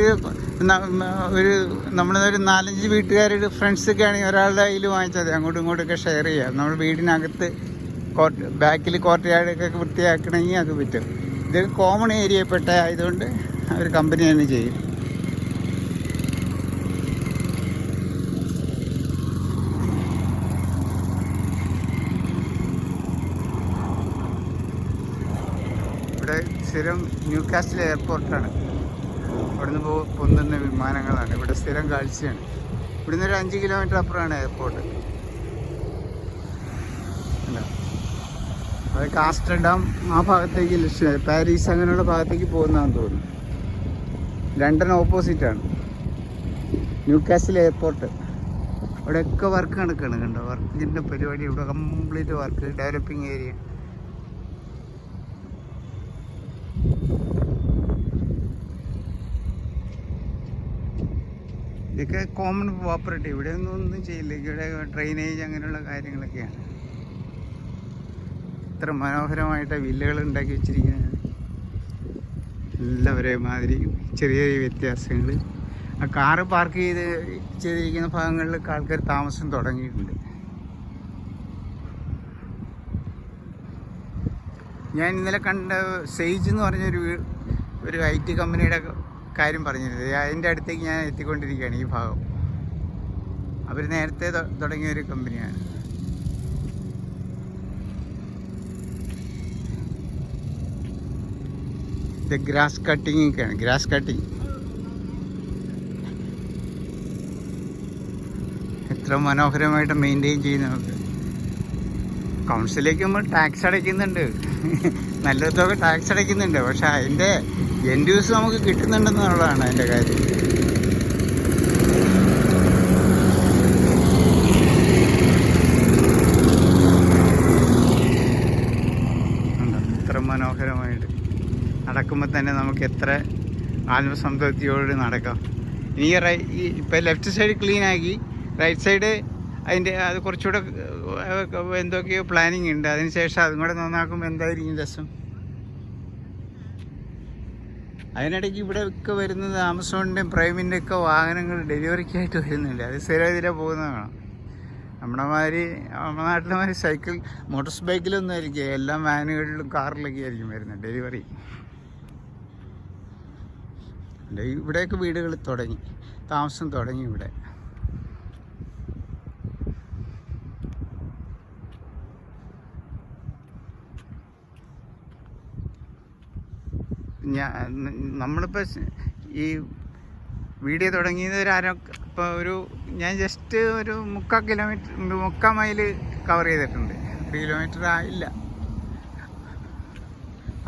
S1: ഒരു നമ്മളൊരു 4-5 വീട്ടുകാരുടെ ഫ്രണ്ട്സൊക്കെ ആണെങ്കിൽ ഒരാളുടെ കയ്യിൽ വാങ്ങിച്ചാൽ അങ്ങോട്ടും ഇങ്ങോട്ടൊക്കെ ഷെയർ ചെയ്യാം. നമ്മൾ വീടിനകത്ത് ബാക്കിൽ കോർട്ട് യാർഡൊക്കെ വൃത്തിയാക്കണമെങ്കിൽ അത് പറ്റും. ഇതൊരു കോമൺ ഏരിയപ്പെട്ട ആയതുകൊണ്ട് അവർ കമ്പനി തന്നെ ചെയ്യും. ഇവിടെ സ്ഥിരം ന്യൂകാസിൽ എയർപോർട്ടാണ്. ഇവിടുന്ന് പൊന്നുന്ന വിമാനങ്ങളാണ്. ഇവിടെ സ്ഥിരം കാഴ്ചയാണ്. ഇവിടുന്ന് ഒരു 5 കിലോമീറ്റർ അപ്പുറമാണ് എയർപോർട്ട്. അത് കാസ്റ്റർഡാം ആ ഭാഗത്തേക്ക്, പാരീസ് അങ്ങനെയുള്ള ഭാഗത്തേക്ക് പോകുന്നതാണെന്ന് തോന്നുന്നു. ലണ്ടൻ ഓപ്പോസിറ്റാണ് ന്യൂകാസിൽ എയർപോർട്ട്. ഇവിടെയൊക്കെ വർക്ക് നടക്കുകയാണ്. കണ്ടോ, വർക്കിൻ്റെ പരിപാടി. ഇവിടെ കംപ്ലീറ്റ് വർക്ക്, ഡെവലപ്പിംഗ് ഏരിയ. ഇതൊക്കെ കോമൺ പ്രോപ്പർട്ടി. ഇവിടെ ഒന്നും ചെയ്യില്ല. ഇവിടെ ഡ്രെയിനേജ് അങ്ങനെയുള്ള കാര്യങ്ങളൊക്കെയാണ്. ഇത്ര മനോഹരമായിട്ട് വില്ലകൾ ഉണ്ടാക്കി വെച്ചിരിക്കുന്നത്. എല്ലാം ഒരേ മാതിരി, ചെറിയ ചെറിയ വ്യത്യാസങ്ങൾ. ആ കാറ് പാർക്ക് ചെയ്തിരിക്കുന്ന ഭാഗങ്ങളിലൊക്കെ ആൾക്കാർ താമസം തുടങ്ങിയിട്ടുണ്ട്. ഞാൻ ഇന്നലെ കണ്ട സെയ്ജ് എന്ന് പറഞ്ഞൊരു IT കമ്പനിയുടെ കാര്യം പറഞ്ഞിരുന്നത്. അതിൻ്റെ അടുത്തേക്ക് ഞാൻ എത്തിക്കൊണ്ടിരിക്കുകയാണ്. ഈ ഭാഗം അവർ നേരത്തെ തുടങ്ങിയ ഒരു കമ്പനിയാണ്. ഇത് ഗ്രാസ് കട്ടിങ് ഒക്കെയാണ്. ഗ്രാസ് കട്ടിങ് എത്ര മനോഹരമായിട്ട് മെയിൻറ്റെയിൻ ചെയ്യുന്ന നമുക്ക്. കൗൺസിലേക്ക് നമ്മൾ ടാക്സ് അടയ്ക്കുന്നുണ്ട്, നല്ല തുക ടാക്സ് അടയ്ക്കുന്നുണ്ട്. പക്ഷെ അതിൻ്റെ എൻഡ് യൂസ് നമുക്ക് കിട്ടുന്നുണ്ടെന്നുള്ളതാണ് അതിൻ്റെ കാര്യം. എത്ര മനോഹരമായിട്ട് നടക്കുമ്പോൾ തന്നെ നമുക്ക് എത്ര ആത്മസംതൃപ്തിയോട് നടക്കാം. ഇനി ഇപ്പം ലെഫ്റ്റ് സൈഡ് ക്ലീൻ ആക്കി, റൈറ്റ് സൈഡ് അതിൻ്റെ അത് കുറച്ചുകൂടെ എന്തൊക്കെയോ പ്ലാനിങ് ഉണ്ട്. അതിന് ശേഷം അതും കൂടെ നന്നാക്കുമ്പോൾ എന്തായിരിക്കും രസം. അതിനിടയ്ക്ക് ഇവിടെ ഒക്കെ വരുന്നത് ആമസോണിൻ്റെയും പ്രൈമിൻ്റെ ഒക്കെ വാഹനങ്ങൾ ഡെലിവറിക്കായിട്ട് വരുന്നില്ല. അത് സ്ഥിരം ഇതിലെ പോകുന്നതാണ്. നമ്മുടെ നാട്ടിലെ മാതിരി സൈക്കിൾ മോട്ടോർ ബൈക്കിലൊന്നും ആയിരിക്കും, എല്ലാം വാനുകളിലും കാറിലൊക്കെ ആയിരിക്കും വരുന്നത് ഡെലിവറി. ഇവിടെയൊക്കെ വീടുകൾ തുടങ്ങി, താമസം തുടങ്ങി ഇവിടെ. നമ്മളിപ്പോൾ ഈ വീഡിയോ തുടങ്ങിയത് ഞാൻ ജസ്റ്റ് ഒരു 3/4 മൈൽ കവർ ചെയ്തിട്ടുണ്ട്. 1 കിലോമീറ്റർ ആയില്ല.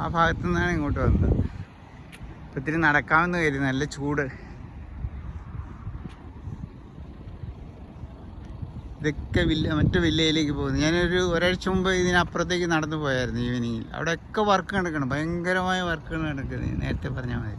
S1: ആ ഭാഗത്തു നിന്നാണ് ഇങ്ങോട്ട് വന്നത്. ഇപ്പം ഇത്തിരി നടക്കാമെന്ന് കരുതി, നല്ല ചൂട്. ഇതൊക്കെ മറ്റു വില്ലയിലേക്ക് പോകുന്നു. ഞാനൊരു ഒരാഴ്ച മുമ്പ് ഇതിനപ്പുറത്തേക്ക് നടന്നു പോയായിരുന്നു ഈവനിങ്ങിൽ. അവിടെയൊക്കെ വർക്ക് നടക്കണം, ഭയങ്കരമായ വർക്കുകൾ നടക്കുന്നത്. നേരത്തെ പറഞ്ഞാൽ മതി.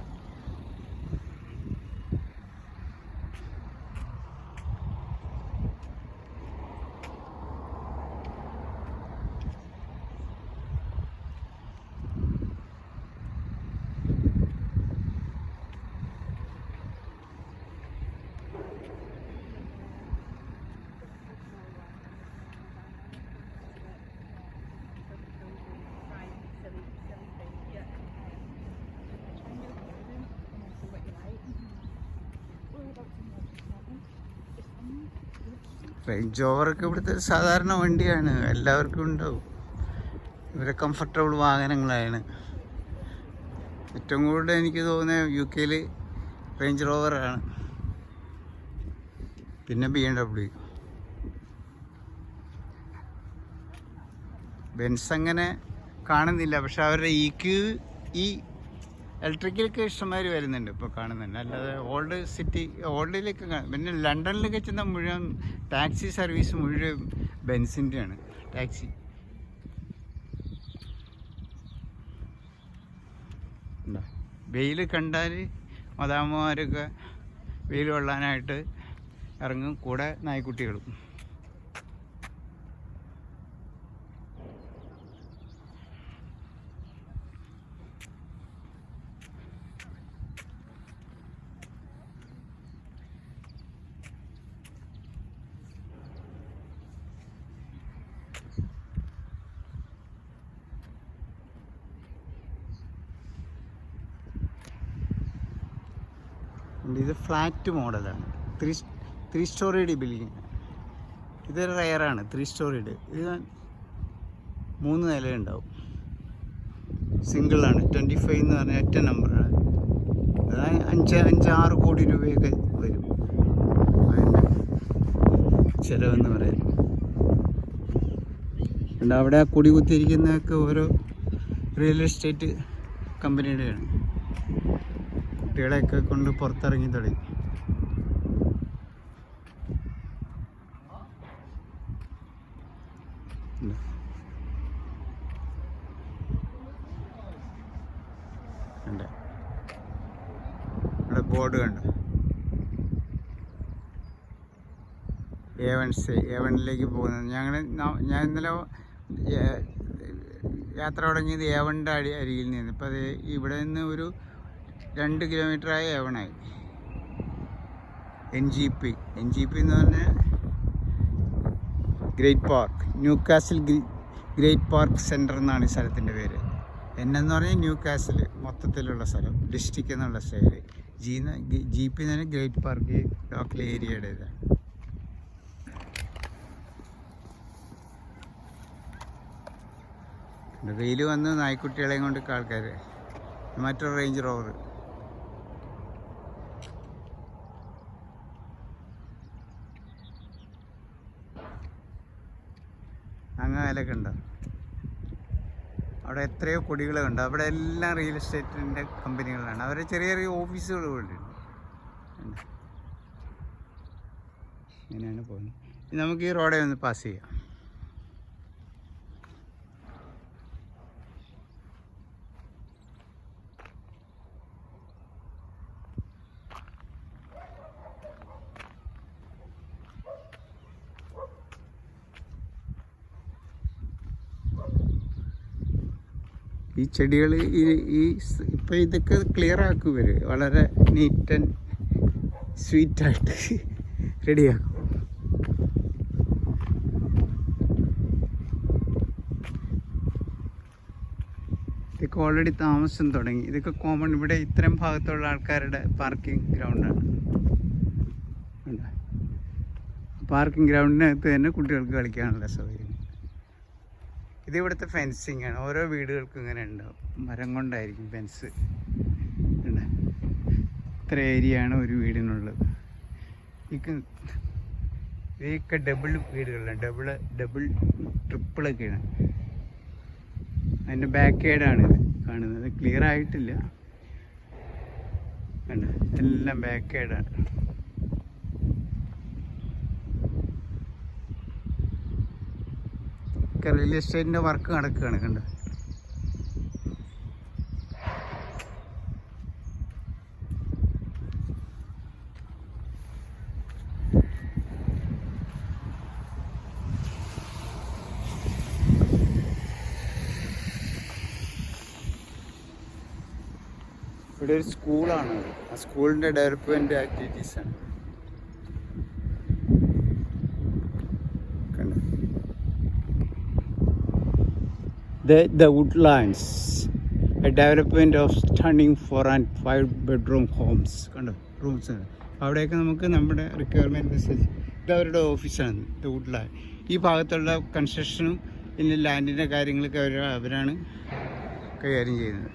S1: റേഞ്ച് ഓവറൊക്കെ ഇവിടുത്തെ സാധാരണ വണ്ടിയാണ്, എല്ലാവർക്കും ഉണ്ടാവും. ഇവരെ കംഫർട്ടബിൾ വാഹനങ്ങളാണ്. ഏറ്റവും കൂടുതൽ എനിക്ക് തോന്നുന്നത് UK റേഞ്ച് റോവറാണ്, പിന്നെ BMW. ബെൻസ് അങ്ങനെ കാണുന്നില്ല, പക്ഷെ അവരുടെ ഈ ഇലക്ട്രിക്കലൊക്കെ ഇഷ്ടംമാതിരി വരുന്നുണ്ട്, ഇപ്പോൾ കാണുന്നുണ്ട്. അല്ലാതെ ഓൾഡിലേക്ക് പിന്നെ ലണ്ടനിലൊക്കെ ചെന്ന മുഴുവൻ ടാക്സി സർവീസ് മുഴുവൻ ബെൻസിൻ്റെയാണ് ടാക്സി. വെയിൽ കണ്ടാൽ മദാമ്മമാരൊക്കെ വെയിൽ കൊള്ളാനായിട്ട് ഇറങ്ങും, കൂടെ നായ്ക്കുട്ടികളും. ഇത് ഫ്ലാറ്റ് മോഡലാണ്, 3 സ്റ്റോറിയുടെ ബിൽഡിങ്. ഇത് റയറാണ് 3 സ്റ്റോറിയുടെ. ഇത് 3 നിലയുണ്ടാവും. സിംഗിളാണ്. 25 എന്ന് പറഞ്ഞാൽ ഒറ്റ നമ്പറാണ്. അത് 5-6 കോടി രൂപയൊക്കെ വരും അതിൻ്റെ ചിലവെന്ന് പറയാൻ. അവിടെ കൊടി കുത്തിയിരിക്കുന്നതൊക്കെ ഓരോ റിയൽ എസ്റ്റേറ്റ് കമ്പനിയുടെയാണ്. കുട്ടികളെയൊക്കെ കൊണ്ട് പുറത്തിറങ്ങി തുടങ്ങി. ഇവിടെ ബോർഡ് കണ്ടു, A1ലേക്ക് പോകുന്നത്. ഞാൻ ഇന്നലെ യാത്ര തുടങ്ങിയത് A1ൻ്റെ അരികിൽ നിന്ന്. ഇപ്പം അത് ഇവിടെ നിന്ന് ഒരു 2 കിലോമീറ്ററായി A1ആയി. NGP എന്ന് പറഞ്ഞാൽ great park, Newcastle great park centre എന്നാണ് ഈ സ്ഥലത്തിൻ്റെ പേര്. എന്ന് പറഞ്ഞാൽ ന്യൂകാസിൽ മൊത്തത്തിലുള്ള സ്ഥലം, ഡിസ്ട്രിക്റ്റ് എന്നുള്ള സ്റ്റൈല്. GP എന്ന് പറഞ്ഞാൽ ഗ്രേറ്റ് പാർക്ക് ലോക്കൽ ഏരിയയുടേതാണ്. വെയിൽ വന്ന് നായ്ക്കുട്ടികളെയും കൊണ്ട് ആൾക്കാർ. മറ്റൊരു റേഞ്ച് റോവർ. അങ്ങനെയൊക്കെ ഉണ്ടോ? അവിടെ എത്രയോ കൊടികൾ കണ്ടു. അവിടെ എല്ലാം റിയൽ എസ്റ്റേറ്റിൻ്റെ കമ്പനികളാണ്. അവരെ ചെറിയ ചെറിയ ഓഫീസുകൾ ഉണ്ട്. ഇങ്ങനെയാണ് പോകുന്നത്. നമുക്ക് ഈ റോഡെ ഒന്ന് പാസ് ചെയ്യാം. ഈ ചെടികൾ ഇപ്പോൾ ഇതൊക്കെ ക്ലിയർ ആക്കും ഇവർ, വളരെ നീറ്റ് ആൻഡ് സ്വീറ്റായിട്ട് റെഡിയാക്കും. ഇതൊക്കെ ഓൾറെഡി താമസം തുടങ്ങി. ഇതൊക്കെ കോമൺ, ഇവിടെ ഇത്തരം ഭാഗത്തുള്ള ആൾക്കാരുടെ പാർക്കിംഗ് ഗ്രൗണ്ടാണ്. പാർക്കിംഗ് ഗ്രൗണ്ടിനകത്ത് തന്നെ കുട്ടികൾക്ക് കളിക്കാനുള്ള സൗകര്യം. ഇത് ഇവിടുത്തെ ഫെൻസിങ് ആണ്. ഓരോ വീടുകൾക്കും ഇങ്ങനെ ഉണ്ടാവും, മരം കൊണ്ടായിരിക്കും ഫെൻസ്. ഇത്ര ഏരിയ ആണ് ഒരു വീടിനുള്ളത്. ഇതൊക്കെ ഡബിൾ വീടുകളാണ്, ഡബിൾ ട്രിപ്പിളൊക്കെയാണ്. അതിൻ്റെ ബാക്ക് സൈഡാണിത് കാണുന്നത്. ക്ലിയർ ആയിട്ടില്ല, കണ്ട എല്ലാം ബാക്ക് സൈഡാണ്. റിയൽ എസ്റ്റേറ്റിൻ്റെ വർക്ക് നടക്കുകയാണ്, കണ്ടോ. ഇവിടെ ഒരു സ്കൂളാണ്, ആ സ്കൂളിൻ്റെ development ആക്ടിവിറ്റീസാണ്. The woodlands, a development of stunning 4 and 5 bedroom homes. കണ്ടോ റൂംസ്, അവിടെയൊക്കെ നമുക്ക് നമ്മുടെ റിക്വയർമെൻറ്റ് അനുസരിച്ച്. ഇത് അവരുടെ ഓഫീസാണ്, ദ വുഡ്ലാൻഡ്. ഈ ഭാഗത്തുള്ള കൺസ്ട്രക്ഷനും പിന്നെ ലാൻഡിൻ്റെ കാര്യങ്ങളൊക്കെ അവരാണ് കൈകാര്യം ചെയ്യുന്നത്.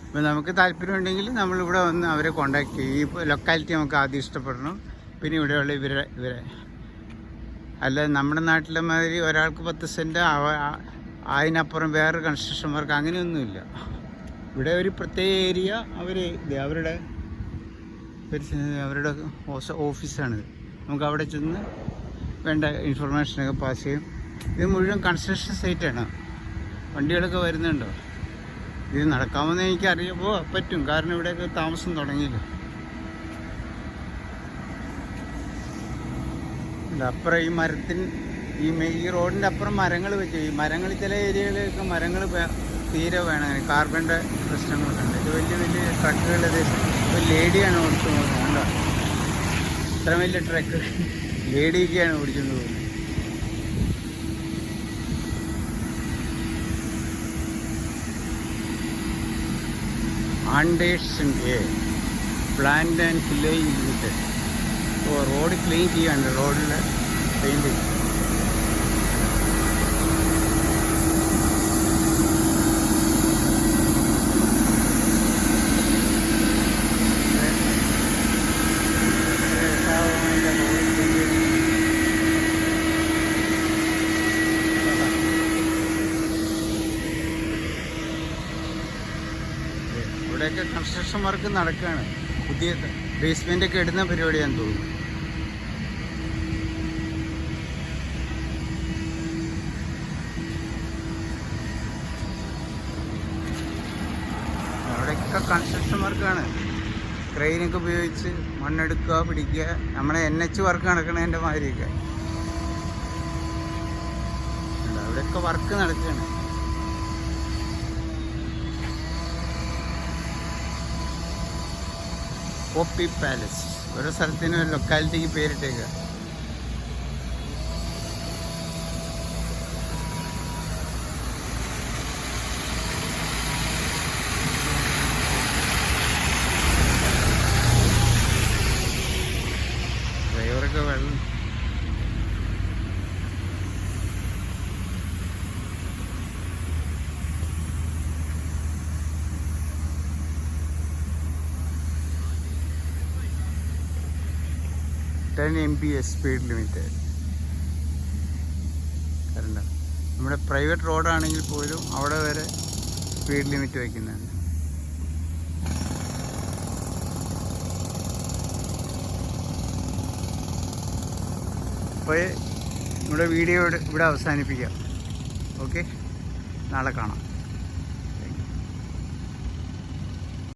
S1: അപ്പോൾ നമുക്ക് താല്പര്യമുണ്ടെങ്കിൽ നമ്മളിവിടെ വന്ന് അവരെ കോൺടാക്ട് ചെയ്യും. ഈ ലൊക്കാലിറ്റി നമുക്ക് ആദ്യം ഇഷ്ടപ്പെടണം, പിന്നെ ഇവിടെയുള്ള ഇവരെ അല്ല നമ്മുടെ നാട്ടിലെ മാതിരി ഒരാൾക്ക് 10 സെൻറ്റ് അതിനപ്പുറം വേറെ കൺസ്ട്രക്ഷൻ വർക്ക് അങ്ങനെയൊന്നുമില്ല. ഇവിടെ ഒരു പ്രത്യേക ഏരിയ അവരുടെ ഓഫീസാണിത്. നമുക്ക് അവിടെ ചെന്ന് വേണ്ട ഇൻഫർമേഷനൊക്കെ പാസ് ചെയ്യും. ഇത് മുഴുവൻ കൺസ്ട്രക്ഷൻ സൈറ്റാണ്, വണ്ടികളൊക്കെ വരുന്നുണ്ടോ. ഇത് നടക്കാമെന്ന് എനിക്കറിയുമ്പോൾ പറ്റും, കാരണം ഇവിടെയൊക്കെ താമസം തുടങ്ങിയില്ല. അപ്പുറം ഈ ഈ റോഡിൻ്റെ അപ്പുറം മരങ്ങൾ വെച്ചു. ഈ മരങ്ങൾ ചില ഏരിയകളിലൊക്കെ മരങ്ങൾ തീരെ വേണം, കാർബണിൻ്റെ പ്രശ്നങ്ങളൊക്കെ ഉണ്ട്. ഇത് വലിയ ട്രക്കുകൾ, ഒരു ലേഡിയാണ് ഓടിച്ചു പോകുന്നത്, കണ്ടോ. ഇത്ര വലിയ ട്രക്ക് ലേഡിയൊക്കെയാണ് ഓടിച്ചുകൊണ്ട് പോകുന്നത്. ആണ്ടേഴ്സൺ പ്ലാന്റ് ആൻഡ് ഫില്ലിംഗ് ലിമിറ്റഡ്. അപ്പോൾ റോഡ് ക്ലീൻ ചെയ്യാണ്ട്, റോഡിൽ പെയിൻറ്റ് ചെയ്യും. ഇവിടെയൊക്കെ കൺസ്ട്രക്ഷൻ വർക്ക് നടക്കുകയാണ്. പുതിയ ബേസ്മെൻ്റൊക്കെ ഇടുന്ന പരിപാടിയാണെന്ന് തോന്നുന്നു. അവിടെയൊക്കെ കൺസ്ട്രക്ഷൻ വർക്കാണ്. ക്രെയിനൊക്കെ ഉപയോഗിച്ച് മണ്ണെടുക്കുക, പിടിക്കുക. നമ്മളെ NH വർക്ക് നടക്കണതിൻ്റെ മാതിരിയൊക്കെ അവിടെയൊക്കെ വർക്ക് നടക്കുകയാണ്. പോപ്പി പാലസ്, ഓരോ സ്ഥലത്തിനും ഒരു ലൊക്കാലിറ്റിക്ക് പേരിട്ടേക്കുക. ഡ്രൈവറൊക്കെ വെള്ളം MPS സ്പീഡ് ലിമിറ്റ്. കാരണം നമ്മുടെ പ്രൈവറ്റ് റോഡാണെങ്കിൽ പോലും അവിടെ വരെ സ്പീഡ് ലിമിറ്റ് വയ്ക്കുന്നുണ്ട്. അപ്പോൾ നമ്മുടെ വീഡിയോ ഇവിടെ അവസാനിപ്പിക്കാം. ഓക്കെ, നാളെ കാണാം.